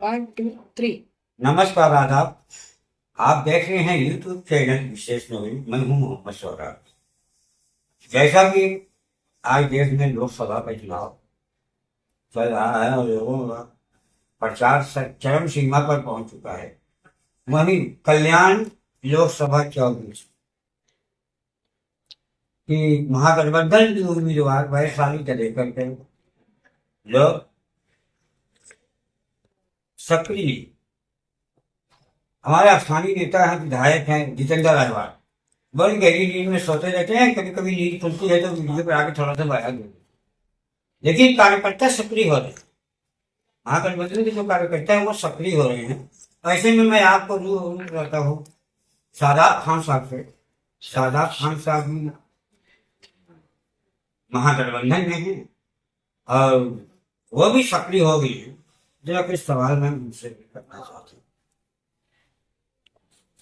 One two three. नमस्कार आदाब। आप देख रहे हैं यूट्यूब चैनल विशेष नॉलेज। मैं हूं मोहम्मद सौराब। जैसा कि आज देश में लोकसभा का चुनाव चल रहा है और लोगों का प्रचार चरम सीमा पर पहुंच चुका है, वहीं कल्याण लोकसभा 24 की महागठबंधन की उम्मीदवार वैशाली दरेकर के लोग सक्रिय हमारे स्थानीय नेता हैं, विधायक हैं जितेंद्र अहवाल बड़ी गहरी नींद में सोते रहते हैं। कभी कभी नींद खुलती है तो वीडियो पर आके थोड़ा सा बयान देते हैं, लेकिन कार्यकर्ता सक्रिय हो रहे हैं। महागठबंधन के जो कार्यकर्ता हैं वो सक्रिय हो रहे हैं। ऐसे में मैं आपको रूबरू रहता हूँ शादाब खान साहब से। शादाब खान साहब महागठबंधन में हैं और वो भी सक्रिय हो गई है। जरा कुछ सवाल मैं उनसे करना चाहता हूँ।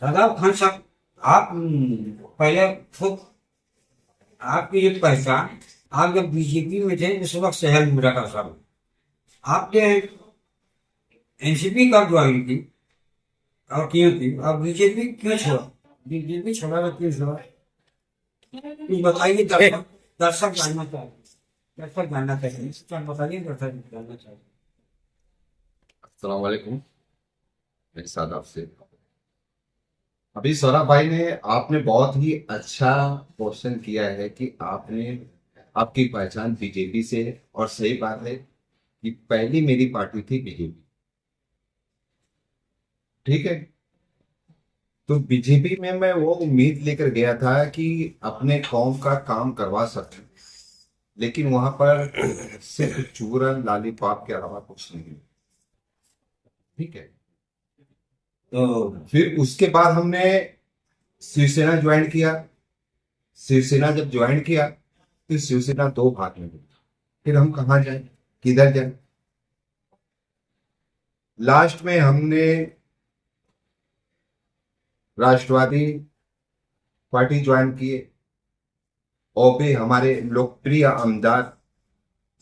शादाब खान साहब, आप पहले खुद आपकी एक पहचान, आप जब बीजेपी में थे उस वक्त सहल मुरा का साहब आपने एनसीपी कब ज्वाइन की और क्यों की? आप बीजेपी क्यों छोड़ा? बीजेपी छोड़ा तो क्यों छोड़ा? कुछ बताइए। दर्शक जानना चाहिए, दर्शक जानना चाहिए, बताइए। दर्शक जानना चाहिए। अस्सलाम वालेकुम। मेरे साथ आपसे अभी सौरभ भाई ने आपने बहुत ही अच्छा क्वेश्चन किया है कि आपकी पहचान बीजेपी से, और सही बात है कि पहली मेरी पार्टी थी बीजेपी। ठीक है, तो बीजेपी में मैं वो उम्मीद लेकर गया था कि अपने कौम का काम करवा सकूं, लेकिन वहां पर सिर्फ चूरन लॉलीपॉप के अलावा कुछ नहीं। ठीक है, तो फिर उसके बाद हमने शिवसेना ज्वाइन किया। शिवसेना जब ज्वाइन किया तो शिवसेना दो भाग में गई। फिर हम कहाँ जाए, किधर जाए? लास्ट में हमने राष्ट्रवादी पार्टी ज्वाइन किए और भी हमारे लोकप्रिय आमदार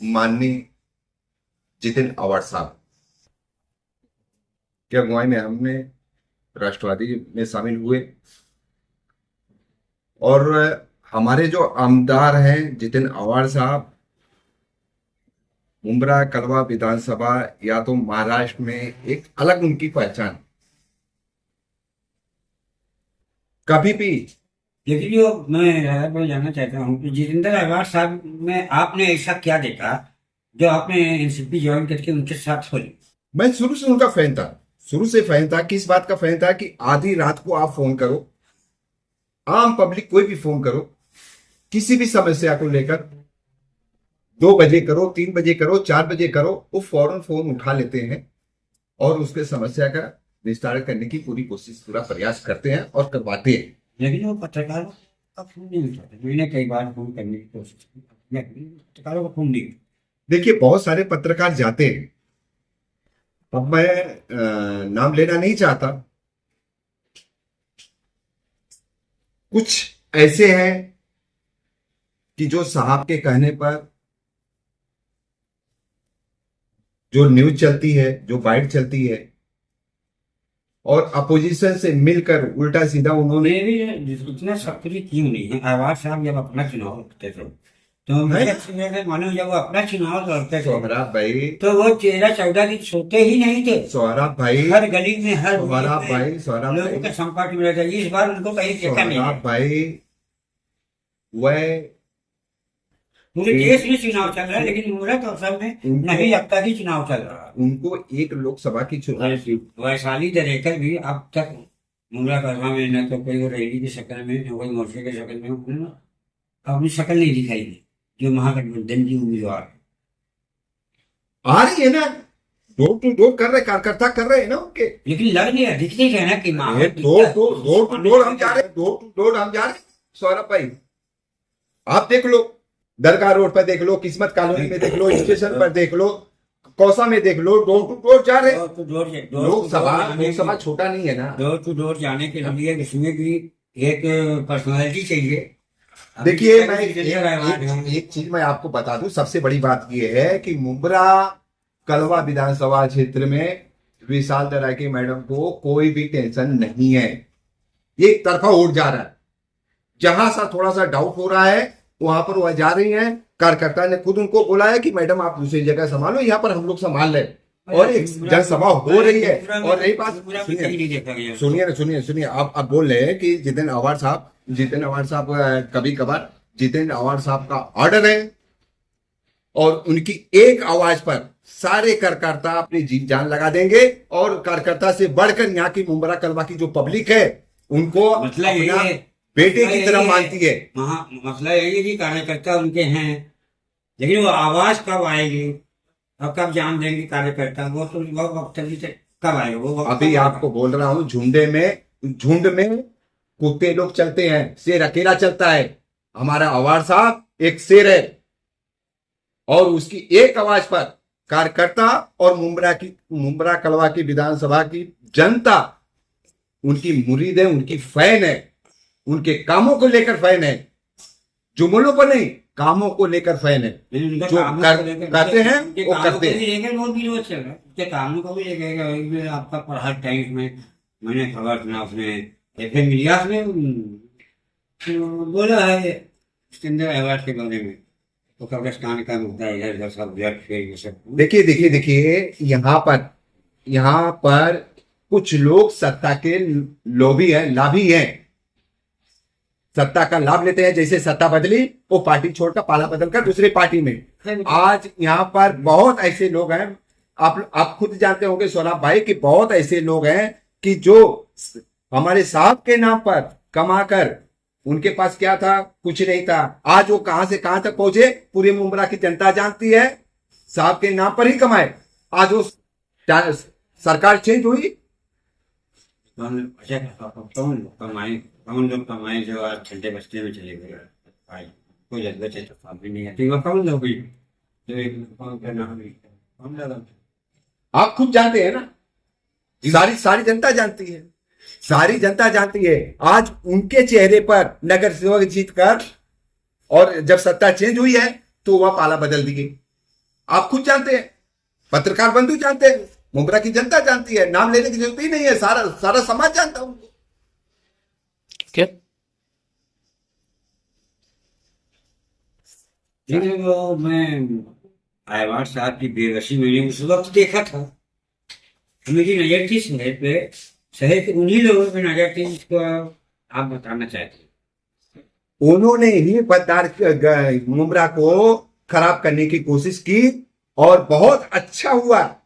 माननीय जितिन अवार्ड साहब के अगुवाई में हमने राष्ट्रवादी में शामिल हुए। और हमारे जो आमदार हैं जितिन अवार्ड साहब, मुंब्रा कलवा विधानसभा या तो महाराष्ट्र में एक अलग उनकी पहचान। कभी भी लेकिन जो मैं जानना चाहता हूँ कि जितेंद्र अहवाल साहब में आपने ऐसा क्या देखा जो आपने एनसीपी ज्वाइन करके उनके साथ खोली? मैं शुरू से उनका फैन था। शुरू से फैन था। किस बात का फैन था कि आधी रात को आप फोन करो, आम पब्लिक कोई भी फोन करो, किसी भी समस्या को लेकर 2 बजे करो, 3 बजे करो, 4 बजे करो, वो फौरन फोन उठा लेते हैं और उसके समस्या का निस्तारण करने की पूरी कोशिश, पूरा प्रयास करते हैं और करवाते हैं। लेकिन वो पत्रकारों का फोन नहीं उठाते। मैंने कई बार फोन करने की कोशिश की, पत्रकारों का फोन नहीं। देखिए, बहुत सारे पत्रकार जाते हैं। अब मैं नाम लेना नहीं चाहता। कुछ ऐसे हैं कि जो साहब के कहने पर जो न्यूज चलती है, जो बाइट चलती है, और अपोजिशन से मिलकर उल्टा सीधा उन्होंने इतना सक्रिय क्यों नहीं है? अहवाल साहब जब अपना चुनाव लड़ते थे तो मानो जब वो अपना चुनाव लड़ते थे सौरभ भाई, तो वो 13-14 दिन सोते ही नहीं थे। सौरभ भाई, हर गली में, हर सौरभ भाई, सौरभ लोगों के संपर्क में रहते। इस बार उनको कहीं देखा नहीं। सौरभ भाई, वह पूरे देश में चुनाव चल रहा है, लेकिन मुहूर्त अवसर में नहीं लगता कि चुनाव चल रहा है। उनको एक लोकसभा की चुनाव वैशाली दरेकर भी अब तक मुंगरा कस्बा में न तो कोई रैली की शक्ल में, न कोई मोर्चे की शक्ल में अपनी शक्ल नहीं दिखाई दी जो महागठबंधन की उम्मीदवार आ रही है ना। डोर टू डोर कर रहे, कार्यकर्ता कर रहे हैं ना उनके। लेकिन लग नहीं दिख नहीं रहा कि डोर टू डोर हम जा रहे हैं, डोर टू डोर हम जा रहे हैं। सौरभ भाई, आप देख लो, दरगाह रोड पर देख लो, किस्मत कॉलोनी में देख लो, स्टेशन पर देख लो, कौसा में देख लो, डोर टू डोर जा रहे हैं। लोकसभा छोटा नहीं है ना। डोर टू डोर जाने के लिए इसमें भी एक पर्सनालिटी चाहिए। देखिए, मैं एक चीज मैं आपको बता दूं। सबसे बड़ी बात यह है कि मुंब्रा कलवा विधानसभा क्षेत्र में विशाल दलाइकी मैडम को कोई भी टेंशन नहीं है, एक तरफा वोट जा रहा है। जहां सा थोड़ा सा डाउट हो रहा है वहां पर वह जा रही हैं। कार्यकर्ता ने खुद उनको बोला है कि मैडम आप दूसरी जगह संभालो, यहाँ पर हम लोग संभाल रहे। और एक जनसभा हो रही है। और रही बात, सुनिए आप बोल रहे हैं कि जितेंद्र आवाड़ साहब कभी कभार जितेंद्र आवाड़ साहब का ऑर्डर है और उनकी एक आवाज पर सारे कार्यकर्ता अपनी जीत जान लगा देंगे। और कार्यकर्ता से बढ़कर यहाँ की मुंबरा कलवा की जो पब्लिक है उनको मतलब ये अपना बेटे की तरह मानती है। मसला यही है कि कार्यकर्ता उनके हैं, लेकिन वो आवाज कब आएगी और कब जान देंगे कार्यकर्ता, वो तो बहुत वक्त कब आएगा वो वक्त अभी कब आपको बोल रहा हूं, झुंड में कुत्ते लोग चलते हैं, शेर अकेला चलता है। हमारा आवाड़ साहब एक शेर है और उसकी एक आवाज पर कार्यकर्ता और मुंबरा कलवा की विधानसभा की जनता उनकी मुरीद है, उनकी फैन है, उनके कामों को लेकर फैन है, जुमलों पर नहीं, कामों को लेकर फैन है। उनका जो कामों को लेकर करते हैं उनके वो कामों करते को हैं। भी लेकर बहुत विरोध चल रहा है, उनके कामों को भी लेकर। आपका पढ़ा टाइम्स में मैंने खबर सुना, उसने एफएम मीडिया में बोला है जितेंद्र अवार्ड के बारे में, तो कब्रिस्तान का मुद्दा इधर उधर सब व्यर्थ है ये सब। देखिए यहाँ पर कुछ लोग सत्ता के लाभी हैं, सत्ता का लाभ लेते हैं। जैसे सत्ता बदली, वो पार्टी छोड़कर पाला बदलकर दूसरे पार्टी में। आज यहाँ पर बहुत ऐसे लोग हैं, आप खुद जानते होंगे सौरभ भाई, कि बहुत ऐसे लोग हैं कि जो हमारे साहब के नाम पर कमाकर, उनके पास क्या था, कुछ नहीं था, आज वो कहां से कहां तक पहुंचे पूरी मुंबरा की जनता जानती है। साहब के नाम पर ही कमाए। आज वो सरकार चेंज हुई, कौन लोग कमाए जो आज ठंडे बस्ते में चले गए, कोई जज्बत है तो भी नहीं आती, वो कौन लोग आप खुद जानते हैं ना, सारी जनता जानती है, सारी जनता जानती है। आज उनके चेहरे पर नगर सेवक जीत कर, और जब सत्ता चेंज हुई है तो वह पाला बदल दी गई। आप खुद जानते हैं, पत्रकार बंधु जानते हैं, मुंबरा की जनता जानती है, नाम लेने की जरूरत ही नहीं है, सारा समाज जानता हूं। क्या वो मैं आयवार साहब की बेबसी मैंने उस वक्त देखा था, मेरी नजर थी शहर पे, शहर के उन्हीं लोगों पे नजर थी जिसको आप बताना चाहते। उन्होंने ही मतदार मुंबरा को खराब करने की कोशिश की और बहुत अच्छा हुआ।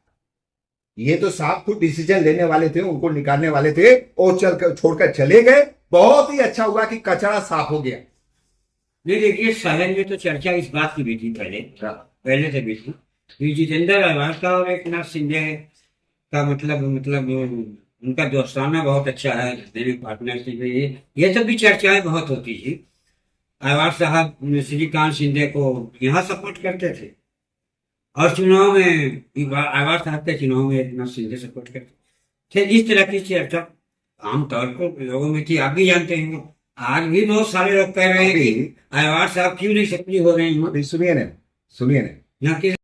ये तो साहब खुद डिसीजन लेने वाले थे, उनको निकालने वाले थे, और छोड़कर चले गए। बहुत ही अच्छा हुआ कि कचरा साफ हो गया। नहीं देखिए, शहर में तो चर्चा इस बात की भी थी पहले से भी थी कि जितेंद्र आवाज का और एक नाथ शिंदे का मतलब उनका दोस्ताना बहुत अच्छा है, पार्टनरशिप, ये सब भी चर्चाएं बहुत होती थी। आवाज साहब श्रीकांत शिंदे को यहाँ सपोर्ट करते थे और चुनाव में आवाज साहब के चुनाव में एक नाथ शिंदे सपोर्ट करते थे। इस तरह की चर्चा आमतौर पर लोगों में थी, आप भी जानते हैं। आज भी बहुत सारे लोग कह रहे हैं कि आवाज साहब क्यों नहीं सक्रिय हो रहे हैं। सुनिए ना यहाँ की